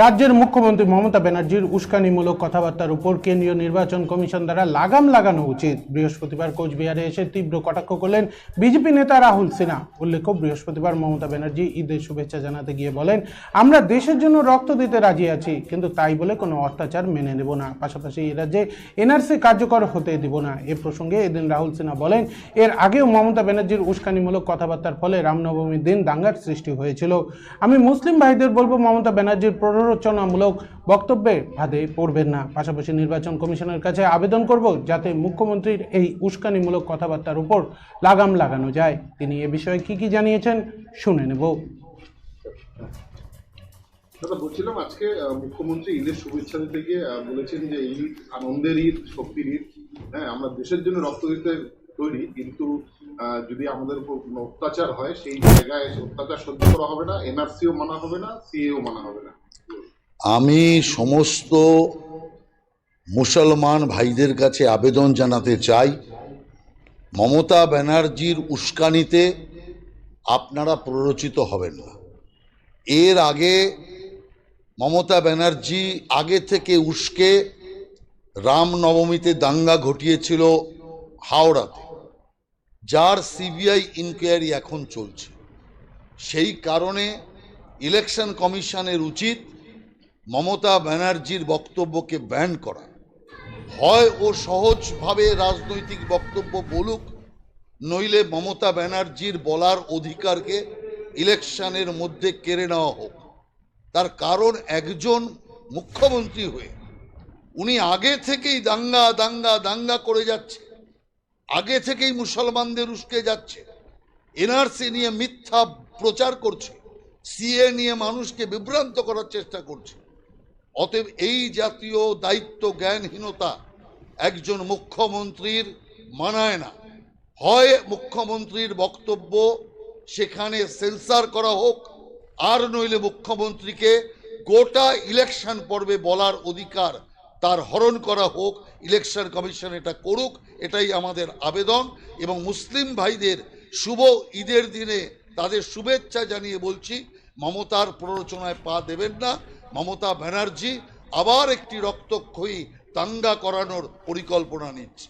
রাজ্যের মুখ্যমন্ত্রী মমতা ব্যানার্জির উস্কানিমূলক কথাবার্তার উপর কেন্দ্রীয় নির্বাচন কমিশন দ্বারা লাগাম লাগানো উচিত। বৃহস্পতিবার কোচবিহারে এসে তীব্র কটাক্ষ করলেন বিজেপি নেতা রাহুল সিনহা। উল্লেখ্য, বৃহস্পতিবার মমতা ব্যানার্জি ঈদের শুভেচ্ছা জানাতে গিয়ে বলেন, আমরা দেশের জন্য রক্ত দিতে রাজি আছি, কিন্তু তাই বলে কোনো অত্যাচার মেনে নেব না। পাশাপাশি এই রাজ্যে এনআরসি কার্যকর হতে দিব না। এ প্রসঙ্গে এদিন রাহুল সিনহা বলেন, এর আগেও মমতা ব্যানার্জির উস্কানিমূলক কথাবার্তার ফলে রামনবমীর দিন দাঙ্গার সৃষ্টি হয়েছিল। আমি মুসলিম ভাইদের বলবো, মমতা ব্যানার্জির প্ররোচনামূলক বক্তব্যে ফাঁদে পড়বেন না। পাশাপাশি নির্বাচন কমিশনের কাছে আবেদন করব যাতে মুখ্যমন্ত্রীর এই উস্কানিমূলক কথাবার্তার উপর লাগাম লাগানো যায়। তিনি এ বিষয়ে কি জানিয়েছেন শুনে নেব। দাদা, বলছিলাম আজকে মুখ্যমন্ত্রী ঈদের শুভেচ্ছা দিতে গিয়ে বলেছেন যে ঈদ আনন্দের ঈদ, শক্তির ঈদ। হ্যাঁ, আমরা দেশের জন্য রক্ত দিতে তৈরি, কিন্তু যদি আমাদের উপর কোনো অত্যাচার হয় সেই জায়গায় অত্যাচার সহ্য করা হবে না, এনআরসিও মানা হবে না, সিএও মানা হবে না। আমি সমস্ত মুসলমান ভাইদের কাছে আবেদন জানাতে চাই, মমতা ব্যানার্জির উস্কানিতে আপনারা প্ররোচিত হবেন না। এর আগে মমতা ব্যানার্জি আগে থেকে উস্কে রামনবমীতে দাঙ্গা ঘটিয়েছিল হাওড়াতে, যার সিবিআই ইনকোয়ারি এখন চলছে। সেই কারণে ইলেকশন কমিশনের উচিত মমতা ব্যানার্জির বক্তব্যকে ব্যান করা। হয় ও সহজভাবে রাজনৈতিক বক্তব্য বলুক, নইলে মমতা ব্যানার্জির বলার অধিকারকে ইলেকশনের মধ্যে কেড়ে নেওয়া হোক। তার কারণ, একজন মুখ্যমন্ত্রী হয়ে উনি আগে থেকেই দাঙ্গা দাঙ্গা দাঙ্গা করে যাচ্ছে, আগে থেকেই মুসলমানদের উস্কে যাচ্ছে, এনআরসি নিয়ে মিথ্যা প্রচার করছে, সিএ নিয়ে মানুষকে বিভ্রান্ত করার চেষ্টা করছে। অতএব এই জাতীয় দায়িত্ব জ্ঞানহীনতা একজন মুখ্যমন্ত্রীর মানায় না। হয় মুখ্যমন্ত্রীর বক্তব্য সেখানে সেন্সার করা হোক, আর নইলে মুখ্যমন্ত্রীকে গোটা ইলেকশন পর্বে বলার অধিকার তার হরণ করা হোক। ইলেকশন কমিশন এটা করুক, এটাই আমাদের আবেদন। এবং মুসলিম ভাইদের শুভ ঈদের দিনে তাদের শুভেচ্ছা জানিয়ে বলছি, মমতার প্ররোচনায় পা দেবেন না। মমতা ব্যানার্জি আবার একটি রক্তক্ষয়ী দাঙ্গা করানোর পরিকল্পনা নিচ্ছে।